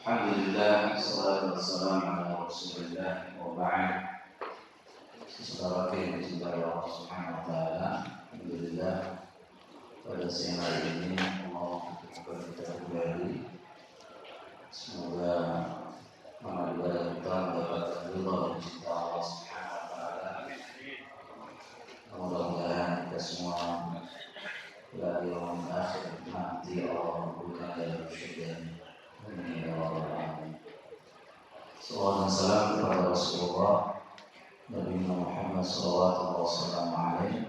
Alhamdulillah, wassalatu wassalamu ala Rasulillah wa ba'd. Saudara yang dicintai Allah Subhanahu wa taala, alhamdulillah pada siang hari ini Allah membuka kita kembali. Semoga amal ibadah kita mendapatkan ridha dan cinta Allah Subhanahu wa taala. Mudah-mudahan kita semua pada yaumul akhir nanti Allah memberikan dalam syurga. Sallallahu alaihi wasallam kepada Rasulullah Nabi Muhammad sallallahu alaihi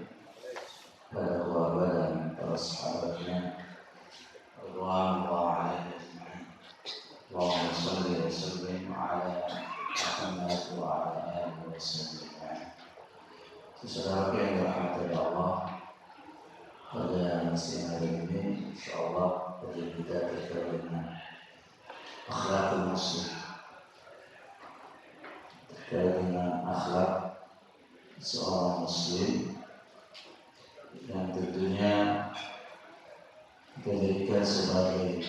pada keluarga dan para sahabatnya radhiyallahu anhum ajma'in. Allahumma shalli wa sallim ala Muhammad wa ala alihi wasallam. Saudara yang dirahmati Allah, pada siang hari ini insyaallah kita terkait dengan akhlakul muslim, terkait dengan akhlak seorang muslim yang tentunya kita jadikan sebagai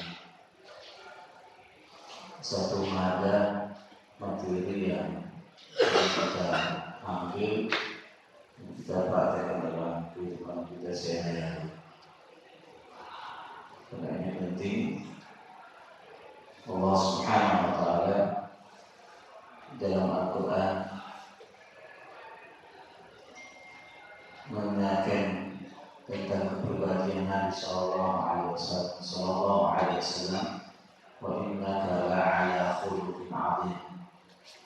satu mada materi yang kita ambil, kita praktekkan dalam kehidupan kita sehari-hari. Karena ini penting. Allah Subhanahu wa taala dalam Al-Qur'an menyatakan tentang kepribadian Nabi sallallahu alaihi wasallam, wa innaka la'ala khuluqin 'adzim.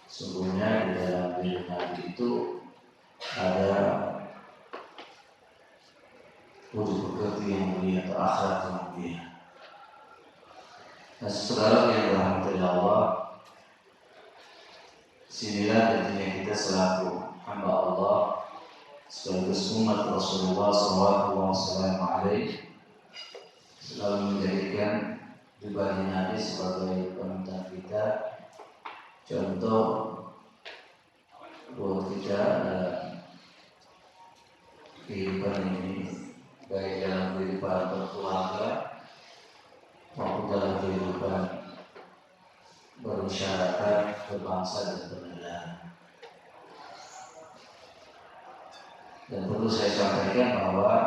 Sungguhnya di dalam diri Nabi itu ada budi pekerti yang mulia atau akhlak yang mulia. Nah, saudara yang dirahmati Allah, sinilah tentunya kita selaku hamba Allah sekaligus umat Rasulullah SAW selalu menjadikan pribadi Nabi sebagai panutan kita, contoh buat kita dalam kehidupan ini, baik dalam kehidupan berkeluarga maupun dalam kehidupan bermasyarakat, berbangsa dan bernegara. Dan perlu saya sampaikan bahwa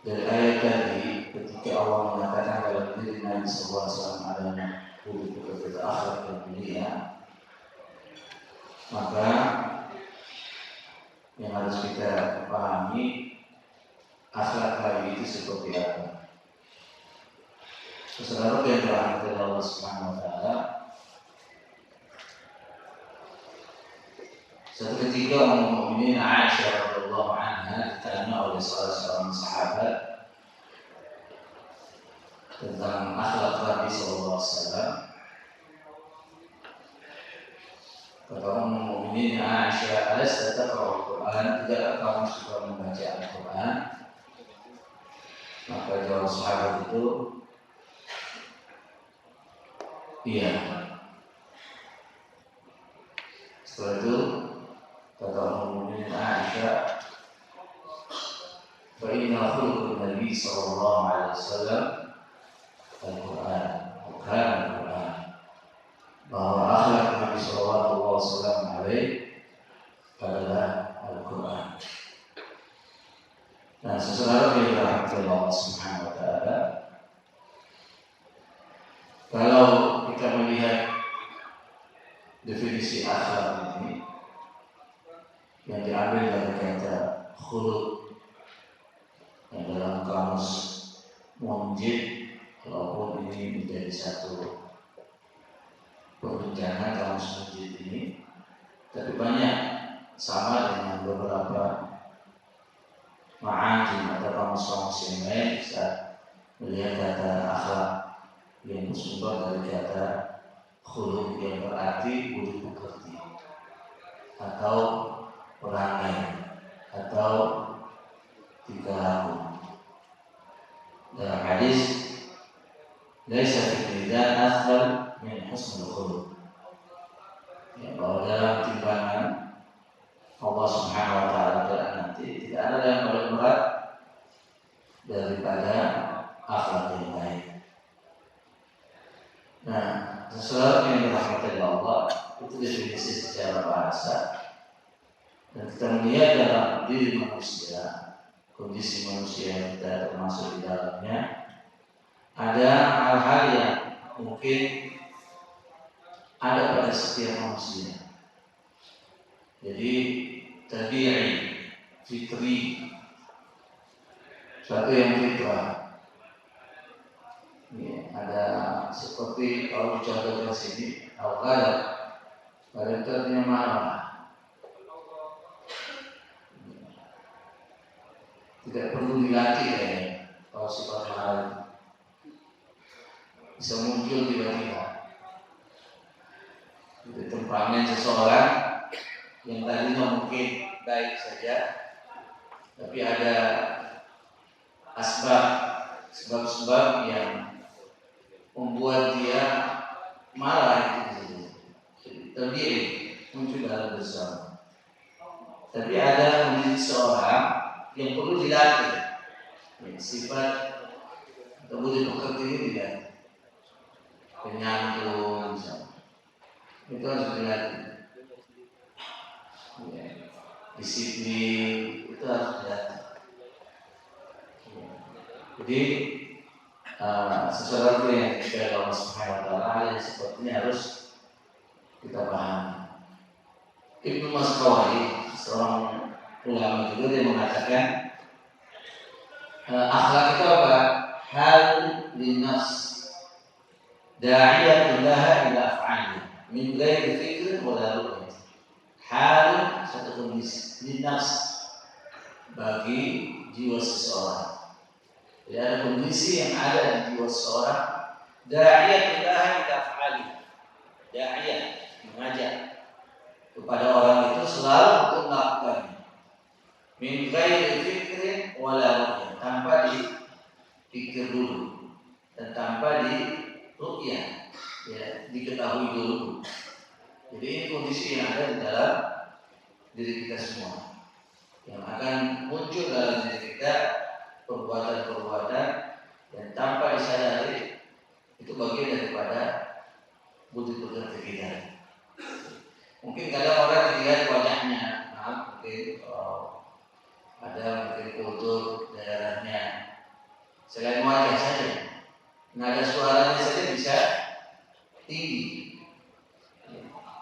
dari ayat tadi, ketika Allah mengatakan dalam diri Nabi SAW adanya budi pekerti akhlak yang mulia, maka yang harus kita pahami akhlak hari itu seperti apa. Saudara yang dirahmati Allah Subhanahu wa taala, suatu ketika Ummul Mukminin Aisyah radhiyallahu anha ditanya oleh salah seorang sahabat tentang akhlak Nabi sallallahu alaihi wasallam. Kata Ummul Mukminin Aisyah, "Alasta taqra'ul Qur'an? Tidakkah kamu suka membaca Al-Qur'an?" Maka jawab sahabat itu, iya. Setelah itu kata Ummul Mukminin Aisyah, fa inna khuluqan Nabi sallallahu alaihi wasallam Al-Qur'an, bukan Al-Qur'an. Bahwa akhlak Nabi sallallahu alaihi wasallam adalah Al-Qur'an. Nah, saudara yang dirahmati Allah Subhanahu wa taala, kalau kita melihat definisi akhlak ini yang diambil dari kata khuluq yang dalam kamus Munjid, walaupun ini menjadi satu perbincangan kamus Munjid ini, tapi banyak sama dengan beberapa ma'ajim atau kamus-kamus yang lain bisa melihat kata akhlak yang bersumber dari kata khuluq yang berarti budi pekerti atau perangai atau tingkah laku. Dalam hadis, laisa fil mizan asfal min husnul khuluq. Ya, bahwa dalam timbangan Allah Subhanahu wa taala nanti tidak ada yang paling berat daripada akhlak yang baik. itu definisi secara bahasa. Dan kita melihat dalam diri manusia, kondisi manusia kita termasuk di dalamnya, ada hal-hal yang mungkin ada pada setiap manusia. Jadi tabi'i, fitri, satu yang fitrah. Ya, ada seperti kalau dicontohkan sini, al-ghadab, pada itu artinya marah. Tidak perlu dilatih kalau sifat marah bisa muncul tiba-tiba. Itu temperamen seseorang yang tadinya mungkin baik saja, tapi ada sebab-sebab yang membuat dia marah itu terdiri muncul dalam bersama. Tapi ada kondisi seorang yang perlu dilatih, sifat atau budi pekerti ini dilatih, penyantun misalnya, itu harus dilatih. Disiplin itu harus dilatih. Jadi sesuatu yang kita Allah Subhanahu wa taala yang seperti ini harus kita pahami. Ibnu Mas'ud, seorang ulama juga, dia mengatakan akhlak itu apa? Hal linnas da'iyatun laha ila af'ali min ghairi fikrin wala ru'yah. Hal satu kondisi linnas bagi jiwa seseorang. Jadi ada kondisi yang ada di jiwa seseorang, da'iyatun laha ila af'ali. Da'iyah mengajak kepada orang itu selalu untuk melakukannya. Min ghairi fikrin wala ru'yah, tanpa dipikir dulu dan tanpa ru'yah, ya, diketahui dulu. Jadi ini kondisi yang ada di dalam diri kita semua, yang akan muncul dalam diri kita perbuatan-perbuatan dan tanpa disadari itu bagian daripada budi pekerti kita. Mungkin kadang orang dilihat wajahnya, mungkin ada mungkin kultur daerahnya, selain wajah saja, nada suaranya saja bisa tinggi.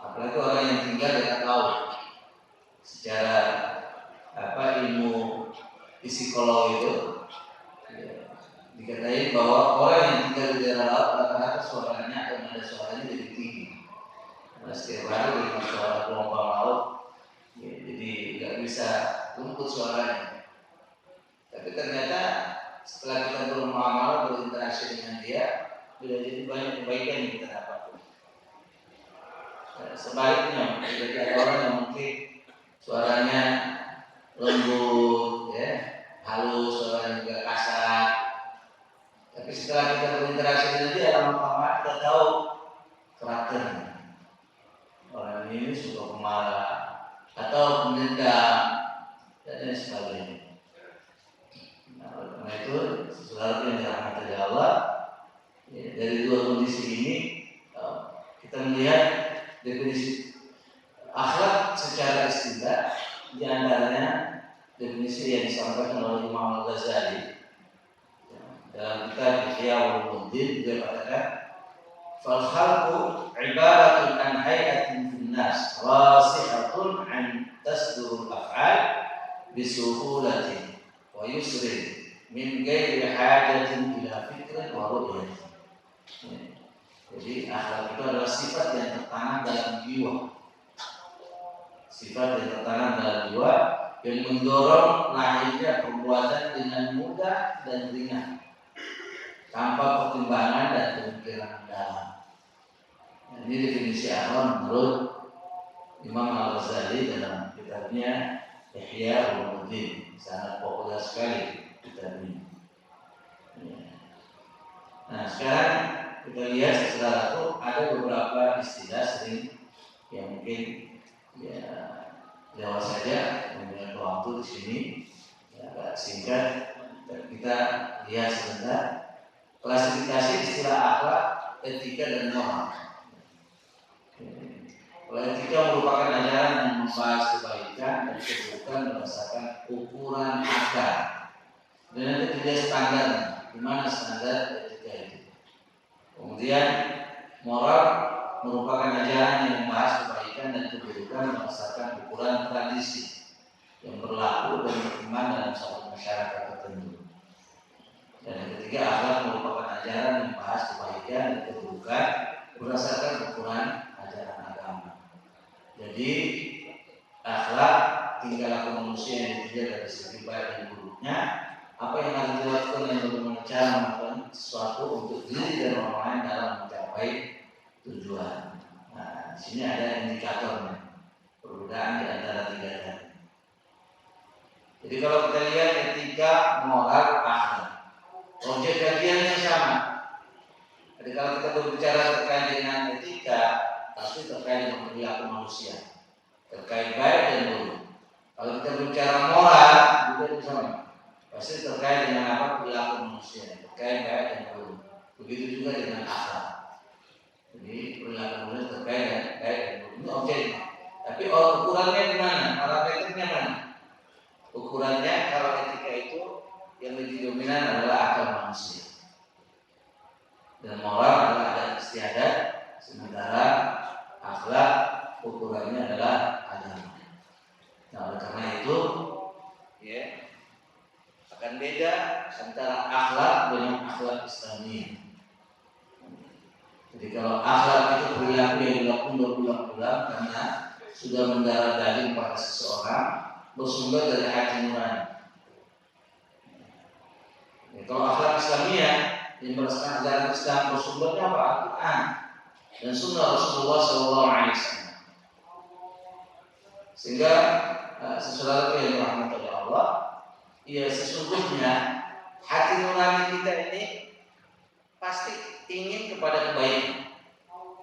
Apalagi orang yang tinggal dekat laut, secara ilmu psikologi itu dikatakan bahwa orang yang tinggal di daerah laut rata-rata suaranya atau nada suaranya lebih tinggi. Setiap hari dengan suara gelombang laut, jadi nggak bisa luput suaranya. Tapi ternyata setelah kita bermuamalah, berinteraksi dengan dia, sudah jadi banyak kebaikan yang kita dapatkan. Sebaliknya, jika ada orang yang mungkin suaranya lembut, ya, halus, suaranya juga kasar, tapi setelah kita berinteraksi dengan dia, lama-lama kita tahu karakternya. Orang ini suka pemarah atau pendendam dan lain sebagainya. Karena itu sesuatu yang dirahmati oleh Allah. Dari dua kondisi ini kita melihat definisi akhlak secara istilah. Di antaranya definisi yang disampaikan oleh Imam Al-Ghazali dalam kitab Ihya Ulumuddin, dia katakan fal khalqu ibaratun an hay'atin fil nas rasihatun an tasdurul af'al bisuhulatin wa yusrin min ghairi hajatin ila fikrin wa ru'yatin. Jadi akhlak itu adalah sifat yang tertanam dalam jiwa. Sifat yang tertanam dalam jiwa yang mendorong lahirnya perbuatan dengan mudah dan ringan, tanpa pertimbangan dan pemikiran mendalam. Ini definisi akhlak menurut Imam Al-Ghazali dalam kitabnya Ihya Ulumuddin. Sangat populer sekali kitab ini. Nah, sekarang kita lihat setelah itu ada beberapa istilah sering yang mungkin lewat saja mengenai waktu di sini, agak singkat. Dan kita lihat sebentar klasifikasi istilah akhlak, etika dan moral. Kalau etika merupakan ajaran yang membahas kebaikan dan keburukan berdasarkan ukuran akal. Dan nanti dilihat standarnya, di mana standar etika itu. Kemudian moral merupakan ajaran yang membahas kebaikan dan keburukan berdasarkan ukuran tradisi yang berlaku dan berkembang dalam suatu masyarakat tertentu. Dan yang ketiga, akhlak merupakan ajaran yang membahas kebaikan dan keburukan berdasarkan ukuran ajaran agama. Jadi akhlak tingkah laku manusia yang dilihat dari segi baik dan buruknya, apa yang harus dilakukan dan bagaimana cara melakukan sesuatu untuk diri dan orang lain dalam mencapai tujuan. Nah, di sini ada indikatornya, perbedaan di antara tiga tadi. Jadi kalau kita lihat etika, moral, akhlak, objek kajiannya sama. Jadi kalau kita berbicara terkait dengan etika, pasti terkait dengan perilaku manusia, terkait baik dan buruk. Kalau kita berbicara moral, juga sama, pasti terkait dengan apa, perilaku manusia, terkait baik dan buruk. Begitu juga dengan akhlak. Jadi perilaku manusia terkait dengan baik dan buruk. Ini objeknya. Tapi ukurannya di mana? Parameternya mana? Ukurannya kalau etika itu yang lebih dominan adalah akal manusia. Dan moral adalah adat istiadat, sementara akhlak ukurannya adalah agama. Nah, oleh karena itu, ya, akan beda antara akhlak dengan akhlak Islamiyah. Jadi kalau akhlak itu perilaku yang dilakukan berulang-ulang karena sudah mendarah daging pada seseorang, bersumber dari hati nurani. Ya, kalau akhlak Islamiyah yang berdasarkan ajaran Islam, bersumbernya apa? Al-Quran dan Sunnah Rasulullah SAW. Sehingga sesuatu yang dirahmati oleh Allah, ya sesungguhnya hati nurani kita ini pasti ingin kepada kebaikan.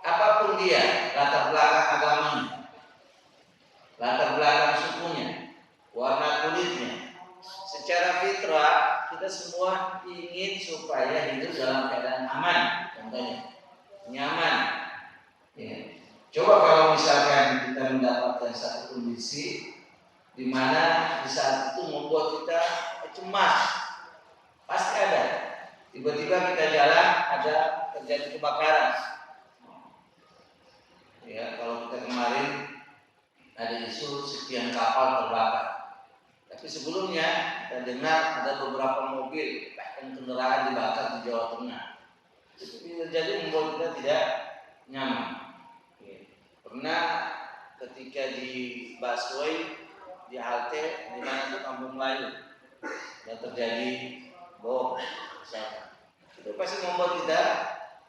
Apapun dia, latar belakang agamanya, latar belakang sukunya, warna kulitnya, secara fitrah kita semua ingin supaya hidup dalam keadaan aman, contohnya nyaman. Ya. Coba kalau misalkan kita mendapatkan satu kondisi di mana di saat itu membuat kita cemas, pasti ada. Tiba-tiba kita jalan ada terjadi kebakaran. Ya, kalau kita kemarin ada isu sekian kapal terbakar. Tapi sebelumnya kita dengar ada beberapa mobil bahkan kendaraan dibakar di Jawa Tengah. Itu terjadi membuat kita tidak nyaman. Pernah ketika di busway di halte di mana itu Kampung Melayu dan terjadi bom, itu pasti membuat kita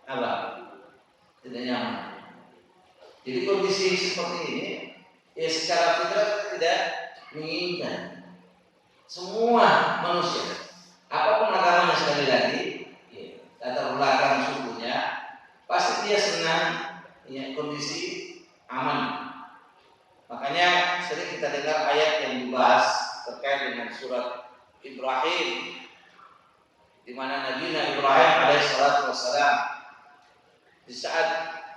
apa? Tidak nyaman. Jadi kondisi seperti ini ya secara fitrah tidak menginginkan. Semua manusia, apapun agamanya sekali lagi, ya, latar belakang sukunya, pasti dia senang ya, kondisi aman. Makanya sering kita dengar ayat yang dibahas terkait dengan surat Ibrahim, di mana Nabi Ibrahim alaihissalatu wassalam di saat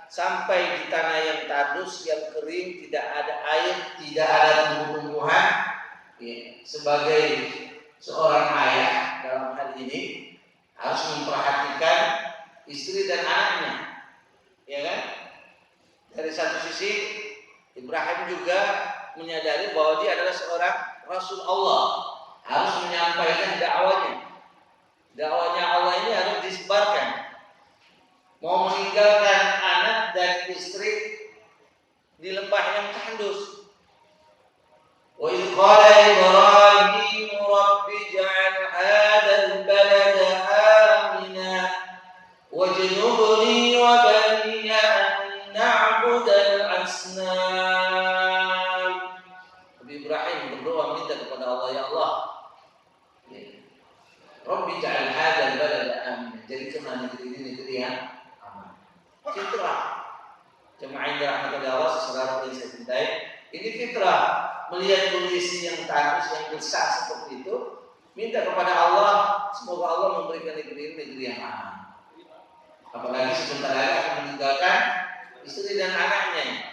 sampai di tanah yang tandus, yang kering, tidak ada air, tidak ada tumbuh-tumbuhan, ya, sebagai seorang ayah dalam hal ini harus memperhatikan istri dan anaknya, ya kan? Dari satu sisi Ibrahim juga menyadari bahwa dia adalah seorang Rasul Allah, harus menyampaikan dakwahnya. Dakwahnya Allah ini harus disebarkan. Mau meninggalkan anak dan istri di lembah yang tandus. Wa idh qala Ibrahim rabbi ij'al hadzal balada amina wajnubni wa baniya an na'budal asnam. Nabi Ibrahim berdoa minta kepada Allah, ya Allah, Rabbi ij'al hadzal balada amina, jadikanlah negeri ini negeri yang aman. Fitrah. Jemaah yang dirahmati Allah, saudara yang saya cintai, ini fitrah. Melihat kondisi yang tandus, yang besar seperti itu, minta kepada Allah, semoga Allah memberikan negeri ini negeri yang aman. Apalagi sebentar lagi akan meninggalkan istri dan anaknya.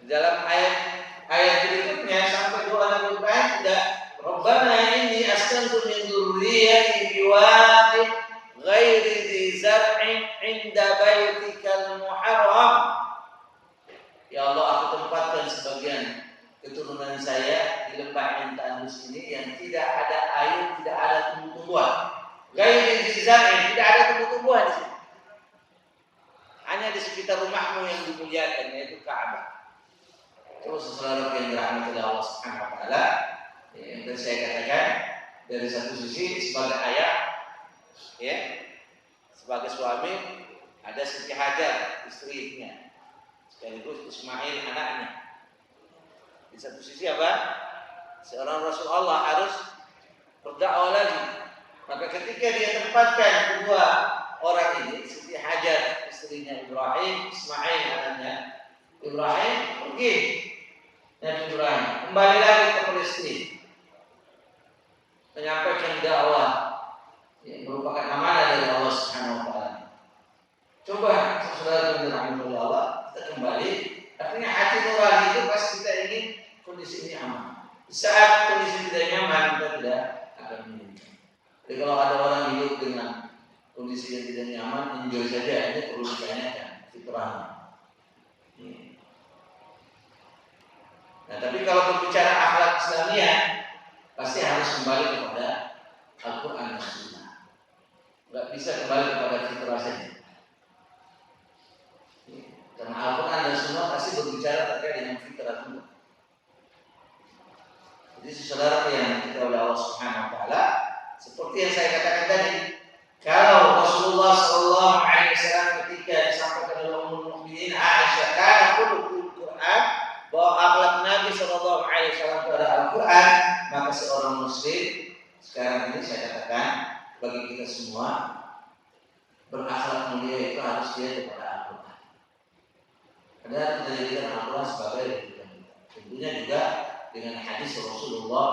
Dalam ayat berikutnya sampai doa Nabi Ibrahim tidak Rabbana inni askantu min dzurriyyati biwadin ghairi dzi zar'in 'inda baitikal muharram. Ya Allah, aku tempatkan sebagian keturunan saya di lembah yang tandus ini yang tidak ada air, tidak ada tumbuh-tumbuhan. Ghairi dzi zar'in, tidak ada tumbuh-tumbuhan di sini. Hanya di sekitar rumahmu yang dimuliakan, yaitu Ka'bah. Terus saudara yang dirahmati Allah Subhanahu wa taala, yang tadi saya katakan dari satu sisi sebagai ayah, ya, sebagai suami ada Siti Hajar istrinya, sekaligus Ismail anaknya. Di satu sisi apa? Seorang Rasul Allah harus berdakwah lagi. Maka ketika dia tempatkan kedua orang ini, Siti Hajar istrinya Ibrahim, Ismail anaknya Ibrahim, pergi Nabi Ibrahim kembali lagi ke Palestina menyampaikan dakwah yang merupakan amanah dari Allah Subhanahu wa taala. Coba saudara yang dirahmati Allah, kita kembali, artinya hati nurani itu pasti kita ingin kondisi ini aman. Saat kondisi tidak nyaman, kita tidak akan menginginkan. Jadi kalau ada orang hidup dengan kondisi yang tidak nyaman, enjoy saja, ini perlu ditanyakan fitrahnya. Nah, tapi kalau berbicara akhlak Islamiyah, pasti harus kembali kepada Al-Quran dan Sunnah. Nggak bisa kembali kepada fitrah saja. Karena Al-Quran dan Sunnah pasti berbicara terkait dengan fitrah juga. Jadi saudara yang kita oleh Allah Subhanahu wa taala, seperti yang saya katakan tadi, kalau Rasulullah sallallahu alaihi wasallam ketika disampaikan oleh Ummul Mukminin Aisyah kana khuluqul Quran, bahwa akhlak Nabi sallallahu alaihi wasallam kepada Al-Quran, maka seorang muslim sekarang ini saya katakan bagi kita semua berakhlak mulia itu harus dia kepada Al-Quran. Karena kita jadikan Al-Quran sebagai rujukan kita. Tentunya juga dengan hadis Rasulullah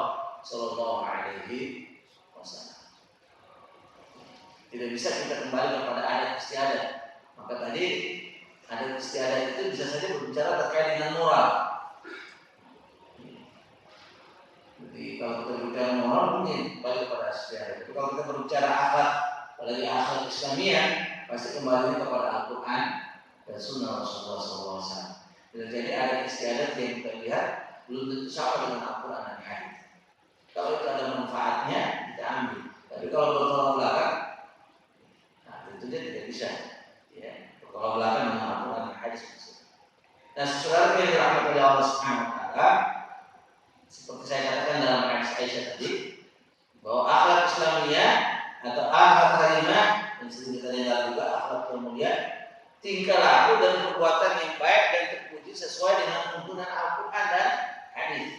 sallallahu alaihi wasallam. Tidak bisa kita kembali kepada adat istiadat. Maka tadi adat istiadat itu bisa saja berbicara terkait dengan moral. Jadi kalau kita berbicara moral mungkin kembali kepada istiadat. Tapi kalau kita berbicara akhlak, apalagi akhlak Islamiyah, pasti kembali kepada Al-Quran dan Sunnah Rasulullah SAW. Jadi adat istiadat yang kita lihat belum tentu sama dengan Al-Quran dan hadis. Kalau itu ada manfaatnya kita ambil. Tapi kalau bertolak belakang, tentunya tidak bisa, ya. Kalau belakang dengan Al-Quran dan hadis. Nah, saudara yang dirahmati oleh Allah Subhanahu wa taala, seperti saya katakan dalam hadis Aisyah tadi, bahwa akhlak Islamiyah atau akhlak karimah yang sering kita dengar juga akhlak yang mulia, tingkah laku dan perbuatan yang baik dan terpuji sesuai dengan tuntunan Al-Quran dan hadis.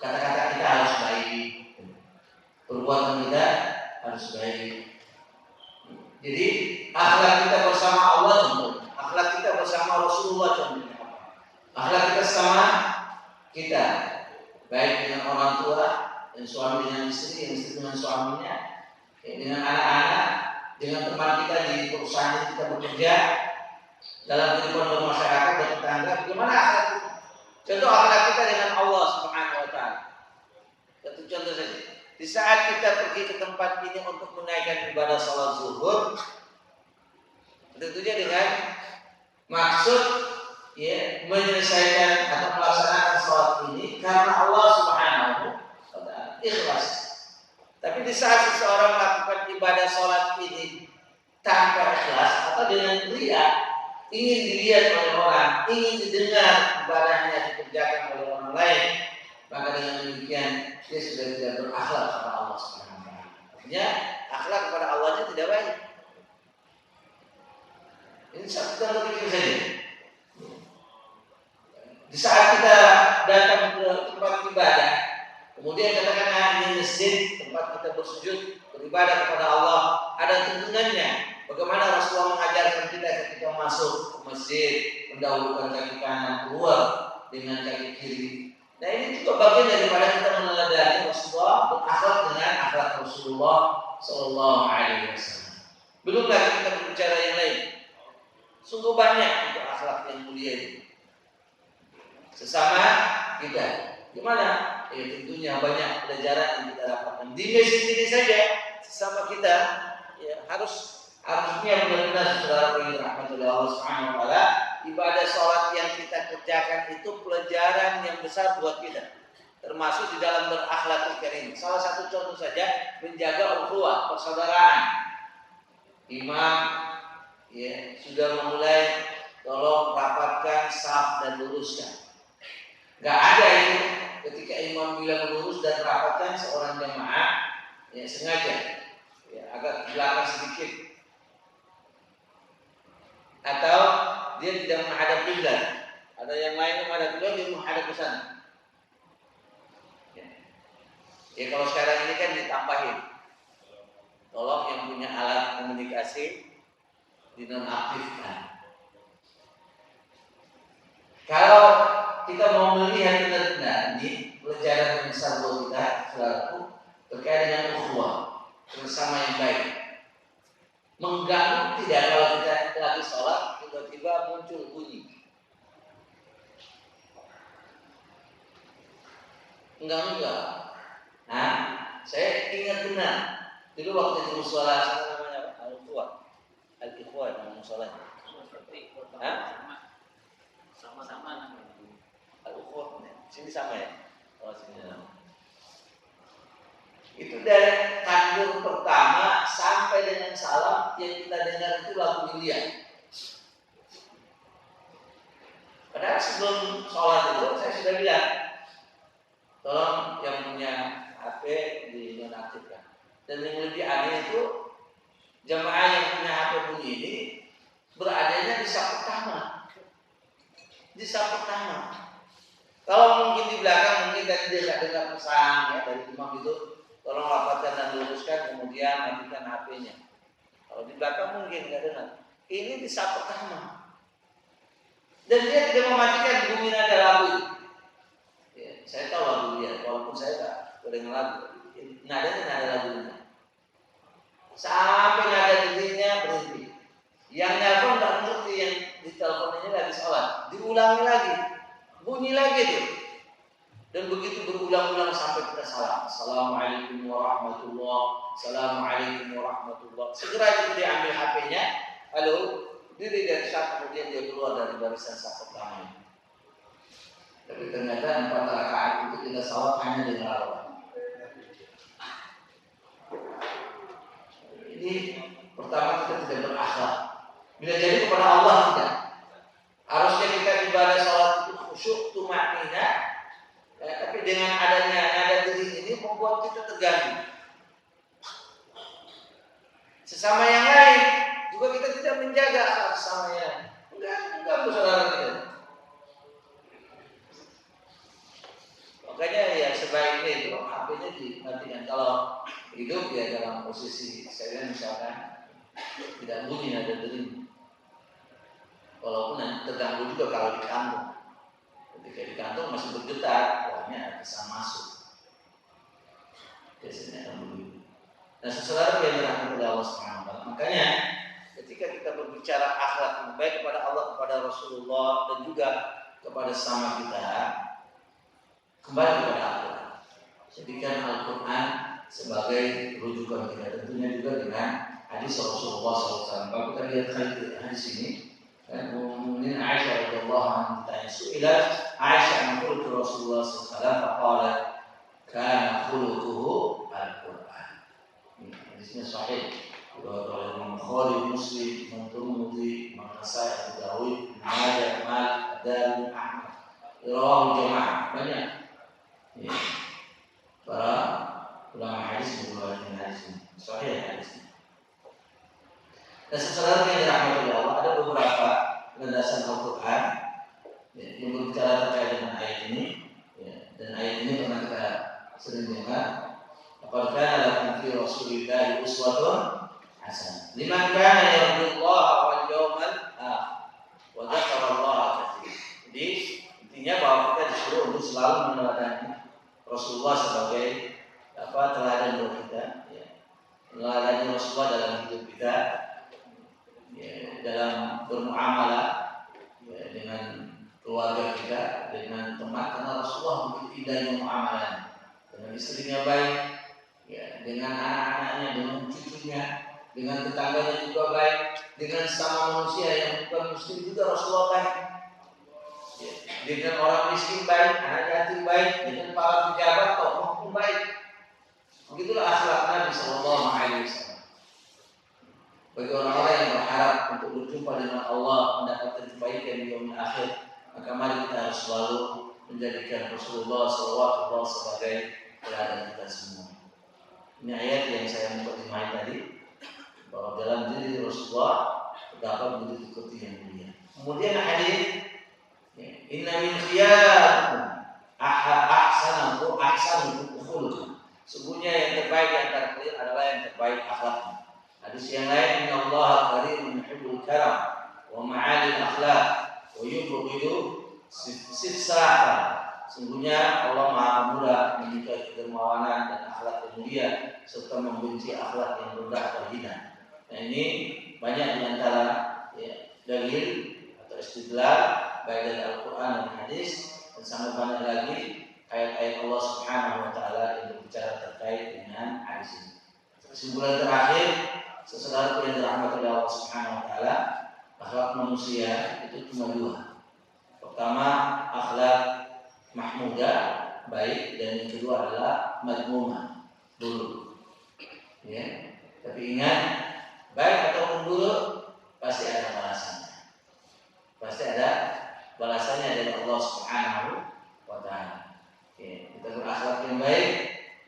Kata-kata kita harus baik, perbuatan kita harus baik. Jadi akhlak kita bersama Allah contohnya, akhlak kita bersama Rasulullah contohnya apa? Akhlak kita sama kita, baik dengan orang tua, dan suami dengan istri, yang istri dengan suaminya, dengan anak-anak, dengan teman kita di perusahaan yang kita bekerja, dalam kehidupan bermasyarakat dan tetangga. Bagaimana akhlak kita? Contoh akhlak kita dengan Allah Subhanahu wa taala. Satu contoh saja. Di saat kita pergi ke tempat ini untuk menaikkan ibadah salat zuhur, tentunya dengan maksud ya menyelesaikan atau melaksanakan salat ini karena Allah Subhanahu wa taala, ikhlas. Tapi di saat seseorang melakukan ibadah salat ini tanpa ikhlas atau dengan riya, ingin dilihat oleh orang, ingin didengar ibadahnya dikerjakan oleh orang lain, maka dengan demikian dia sudah tidak berakhlak kepada Allah Subhanahu wa taala. Artinya akhlak kepada Allahnya tidak baik. Ini satu contoh kecil saja. Di saat kita datang ke tempat ibadah, kemudian katakanlah ini masjid, tempat kita bersujud, beribadah kepada Allah, ada tuntunannya. Bagaimana Rasulullah mengajarkan kita ketika masuk ke masjid, mendahulukan kaki kanan, keluar dengan kaki kiri. Nah, ini juga bagian daripada kita meneladani Rasulullah berakhlak dengan akhlak Rasulullah Sallallahu Alaihi Wasallam. Belum lagi kita berbicara yang lain. Sungguh banyak untuk akhlak yang mulia ini. sesama kita. Gimana? Ya tentunya banyak pelajaran yang kita dapatkan di masjid ini saja sesama kita. Ya harusnya benar-benar saudara yang dirahmati Allah Subhanahu wa taala, ibadah salat yang kita kerjakan itu pelajaran yang besar buat kita. Termasuk di dalam berakhlak karim. Salah satu contoh saja menjaga ukhuwah, persaudaraan. Imam ya sudah memulai tolong rapatkan saf dan luruskan. Gak ada itu ketika imam bilang lurus dan rapatkan seorang jamaah ya sengaja ya agak belakang sedikit atau dia tidak menghadap kiblat. Ada yang lain menghadap kiblat, dia menghadap ke sana. Ya kalau sekarang ini kan ditambahin. Tolong yang punya alat komunikasi dinonaktifkan. Kalau kita mau melihat benar-benar ini pelajaran yang besar buat kita, saudaraku, terkait dengan ukhuwah bersama yang baik. Mengganggu tidak kalau kita lagi sholat tiba-tiba muncul bunyi. Enggak. Nah, saya ingat benar dulu waktu itu musola namanya Al-Ikhwah. Al-Ikhwah nama musolanya. Sama-sama namanya. Al-Ikhwah. Sini sama ya? Oh, sini sama. Itu dari takbir pertama sampai dengan salam yang kita dengar itu lagu India. Padahal sebelum sholat itu saya sudah bilang, tolong yang punya HP dinonaktifkan. Dan yang lebih aneh itu jamaah yang punya HP bunyi ini beradanya di saf pertama. Di saf pertama. Kalau mungkin di belakang mungkin tadi dia tidak dengar pesan ya dari imam itu, tolong rapatkan dan luruskan kemudian matikan HP-nya. Kalau di belakang mungkin tidak dengar. Ini di saf pertama. Dan dia tidak mematikan bunyi nada lagu itu. Ya, saya tahu lagu dia, walaupun saya tak dengar lagu. Nadanya nada lagunya. Sampai nada dirinya berhenti. Yang nelfon tak ngerti yang ditelepon ini lagi sholat. Diulangi lagi. Bunyi lagi tuh. Dan begitu berulang-ulang sampai kita salam. Assalamualaikum warahmatullahi. Assalamualaikum warahmatullahi. Segera itu dia ambil HP-nya. Halo. Diri dari saf, kemudian dia keluar dari barisan saf pertama ini. Tapi ternyata 4 rakaat itu kita salat hanya dengan Allah. Ini pertama kita tidak berakhlak. Bila jadi kepada Allah tidak. Harusnya kita ibadah salat itu khusyuk, tumakninah. Tapi dengan adanya nada diri ini membuat kita terganggu. Sesama yang lain juga kita tidak menjaga akhlak sesama yang lain. Enggak saudara kita. Makanya ya sebaiknya itu HP-nya dimatikan. Kalau hidup ya dalam posisi saya misalkan tidak bunyi nada diri. Walaupun nanti terganggu juga kalau di kantung. Ketika di kantung masih bergetar, wahnya bisa masuk. Biasanya akan begitu. Nah, saudara yang dirahmati Allah Subhanahu wa taala. Makanya ketika kita berbicara akhlak yang baik kepada Allah, kepada Rasulullah dan juga kepada sesama kita, kembali kepada Al-Quran. Jadikan Al-Quran sebagai rujukan kita. Tentunya juga dengan hadis Rasulullah SAW. Kalau kita lihat hadis ini, kemudian Aisyah radhiyallahu anha ditanya, "Su'ilat Aisyah an khuluq Rasulullah SAW, faqalat kana khuluquhu Al-Quran." Ini hadisnya sahih. Riwayat oleh Imam Bukhari, Muslim, Imam Tirmidzi, Imam Nasai, Abu Dawud, Ibnu Majah, Malik, Ad-Darimi, Ahmad. Rawahu jamaah banyak. Ya. Para ulama hadis meriwayatkan hadis ini. Sahih hadis ini. Dan saudara yang dirahmati oleh Allah, ada beberapa landasan Al-Quran yang berbicara terkait dengan ayat ini. Ya. Dan ayat ini pernah kita sering dengar. Laqad kana lakum fi Rasulillahi uswatun hasanah liman kana yarjullaha wal yawmal akhir wa dzakarallaha katsiran. Jadi intinya bahwa kita disuruh untuk selalu meneladani Rasulullah sebagai teladan buat kita, ya. Meneladani Rasulullah dalam hidup kita, ya, dalam bermuamalah ya, dengan keluarga kita, dengan teman, karena Rasulullah begitu indahnya muamalah. Dengan istrinya baik, ya, dengan anak-anaknya, dengan cucunya, dengan tetangganya juga baik, dengan sama manusia yang bukan muslim juga Rasulullah baik. Ya, dengan orang miskin baik, anak yatim baik, dengan para pejabat tokoh pun baik. Begitulah akhlak Nabi Sallallahu Alaihi Wasallam. Bagi orang-orang yang berharap untuk berjumpa dengan Allah, mendapatkan kebaikan di yaumil akhir, maka mari kita harus selalu menjadikan Rasulullah SAW sebagai teladan kita semua. Ini ayat yang saya mukadimah tadi, bahwa dalam diri Rasulullah terdapat begitu seperti yang mulia. Kemudian hadis, inna min khiyarikum ahsanukum khuluqan. Sesungguhnya yang terbaik di antara kalian adalah yang terbaik akhlaknya. Hadis yang lain, inna Allah karimun yuhibbul karam wa ma'alil akhlaq wa yubghidu sifsafa. Sesungguhnya Allah Maha Murah, menyukai kedermawanan dan akhlak yang mulia, serta membenci akhlak yang rendah atau hina. Nah, ini banyak di antara dalil atau istidlal baik dari Al-Quran dan hadis, dan sangat banyak lagi ayat-ayat Allah Subhanahu wa Ta'ala yang berbicara terkait dengan hadis ini. Kesimpulan terakhir, sesaudara yang dirahmati oleh Allah Subhanahu wa Ta'ala, akhlak manusia itu cuma dua. Pertama, akhlak mahmudah, baik, dan yang kedua adalah madmumah, buruk. Ya. Tapi ingat, baik ataupun buruk pasti ada balasannya. Pasti ada balasannya dari Allah Subhanahu wa Ta'ala. Ya. Kita berakhlak yang baik,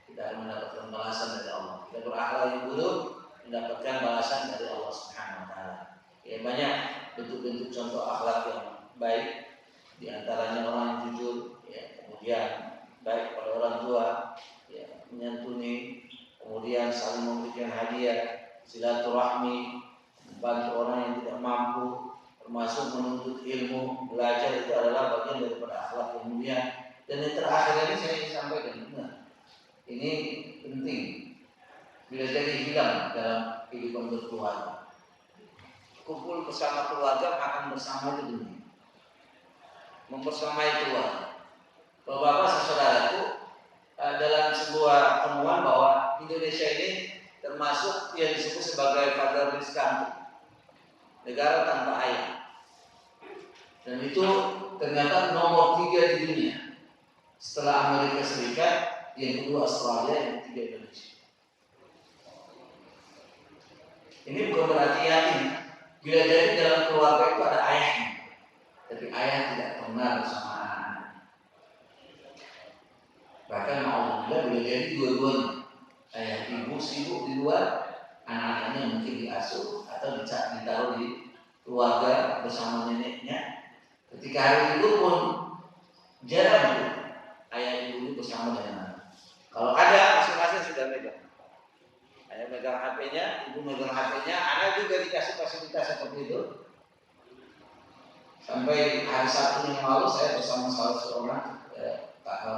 kita akan mendapatkan balasan dari Allah. Kita berakhlak yang buruk, mendapatkan balasan dari Allah Subhanahu wa Ta'ala. Ya, banyak bentuk-bentuk contoh akhlak yang baik, di antaranya orang yang jujur, ya, kemudian baik pada orang tua, ya, menyantuni, kemudian saling memberikan hadiah, silaturahmi, membantu orang yang tidak mampu, termasuk menuntut ilmu, belajar, itu adalah bagian daripada akhlak yang mulia. Dan yang terakhir ini saya ingin sampaikan, benar, ini penting. Bila jadi hilang dalam kehidupan berkeluarga, kumpul bersama keluarga, makan bersama itu dunia, mempersamai keluarga. Bapak-bapak, saudaraku, dalam sebuah temuan bahwa Indonesia ini termasuk yang disebut sebagai fatherless country, negara tanpa ayah. Dan itu ternyata nomor 3 di dunia. Setelah Amerika Serikat, yang kedua Australia, yang ketiga Indonesia. Ini bukan berarti yakin bila jadi dalam keluarga itu ada ayahnya, tapi ayah tidak pernah bersama anak-anak. Bahkan alhamdulillah bila jadi dua-duanya, ayah ibu sibuk di luar, anak-anaknya mungkin diasuh atau ditaruh di keluarga bersama neneknya. Ketika hari libur pun jarang itu ayah ibu bersama dengan anak. Kalau ada, masing-masing sudah megang. Ayah megang HP-nya, ibu megang HP-nya, anak juga dikasih fasilitas seperti itu. Sampai hari Sabtu yang lalu saya bersama salah seorang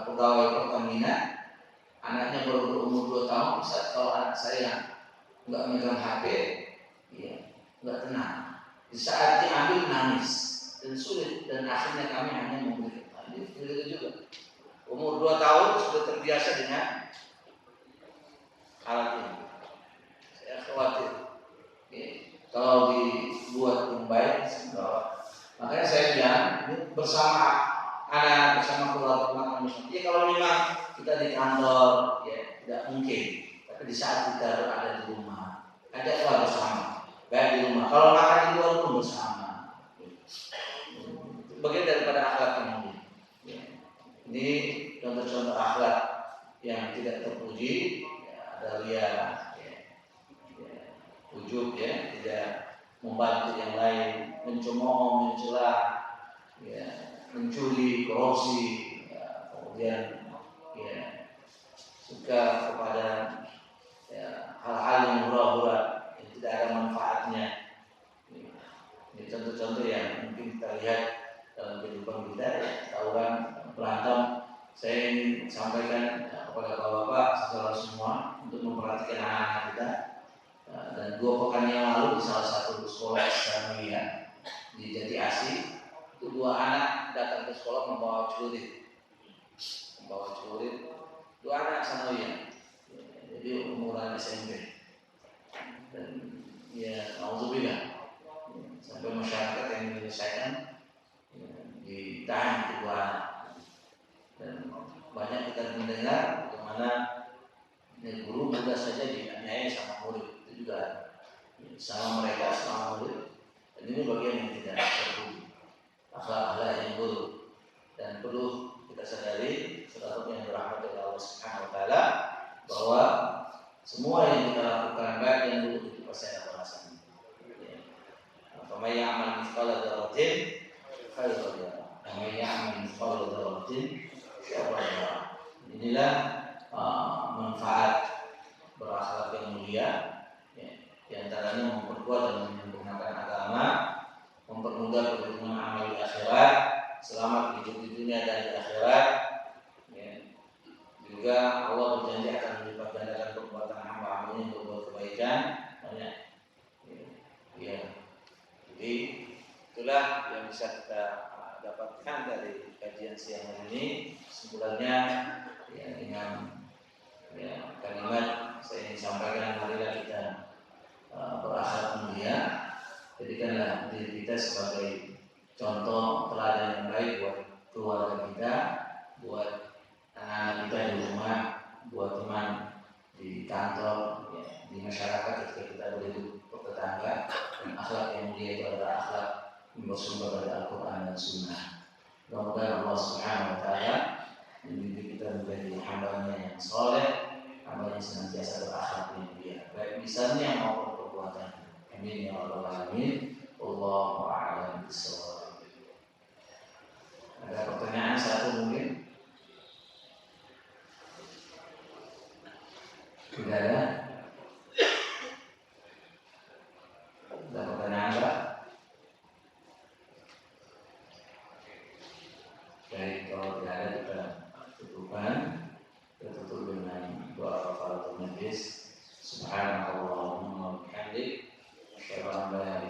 pegawai Pertamina, anaknya baru berumur 2 tahun. Ustaz, kalau anak saya nggak megang HP, ya nggak tenang. Di saat diambil nangis dan sulit, dan akhirnya kami hanya memberikan. Itu juga umur 2 tahun sudah terbiasa dengan alat ini. Saya khawatir, ya, kalau dibuat yang baik, makanya saya bilang ini bersama anak, bersama keluarga makan bersama. Ya kalau memang kita di kantor, ya tidak mungkin. Tapi di saat kita ada di rumah, ajaklah bersama. Baik di rumah. Kalau makan di luar pun bersama. Bagian daripada akhlak yang mulia. Ya. Ini contoh-contoh akhlak yang tidak terpuji. Ya, ada ria, ujub, ya, tidak membantu yang lain, mencemooh, mencela, ya, mencuri, korupsi, ya, kemudian ya, suka kepada ya, hal-hal yang hura-hura yang tidak ada manfaatnya. Ini contoh-contoh yang mungkin kita lihat dalam kehidupan kita, ya, tawuran, berantem. Saya ingin sampaikan kepada bapak-bapak saudara semua untuk memperhatikan anak-anak kita. Dan 2 pekan yang lalu di salah satu sekolah Islamiyah di Jati Asih, itu dua anak datang ke sekolah membawa celurit, dua anak sanawiyah, jadi umuran SMP, dan ya alhamdulillah sampai masyarakat yang menyelesaikan ditahan itu dua anak, dan banyak kita mendengar bagaimana guru mudah saja dianiaya sama murid, itu juga sama mereka sama murid, dan ini bagian yang tidak terpuji, akhlak-akhlak yang buruk, dan perlu kita sadari sesuatu yang dirahmati oleh Allah Subhanahu Wa Taala bahwa semua yang kita lakukan baik dan buruk itu pasti ada balasannya. Faman ya'mal mithqala dzarratin khairan yarah, wa man ya'mal mithqala dzarratin syarran yarah. Inilah manfaat berakhlak yang mulia, ya, di antaranya memperkuat dan menyempurnakan agama, mempermudah perhubungan amal di akhirat, selamat hidup di dunia dan di akhirat. Ya. Juga Allah berjanji akan melipat gandakan perbuatan hamba-hambanya yang berbuat kebaikan banyak. Ya. Jadi itulah yang bisa kita dapatkan dari kajian siang hari ini. Kesimpulannya ya, dengan kalimat saya ingin sampaikan, marilah kita berakhlak mulia, jadikanlah diri kita sebagai contoh teladan yang baik buat keluarga kita, buat anak-anak kita di rumah, buat teman di kantor, ya, di masyarakat ketika kita berhidup bertetangga. Dan akhlak yang mulia itu adalah akhlak yang bersumber dari Al-Quran dan Sunnah. Mudah-mudahan Allah Subhanahu Wa Taala mendidik kita menjadi hamba-Nya yang soleh, hamba yang senantiasa berakhlak yang mulia, baik lisannya maupun perbuatan. Amin ya rabbal alamin. Wallahu a'lam bishawab. Ada pertanyaan satu mungkin? Tidak ada? Ada pertanyaan enggak? Baik, kalau tidak ada kita tutupkan. Kita tutup dengan doa kafaratul majlis. Subhanallahumma wa bihamdik, asyhadu an la ilaha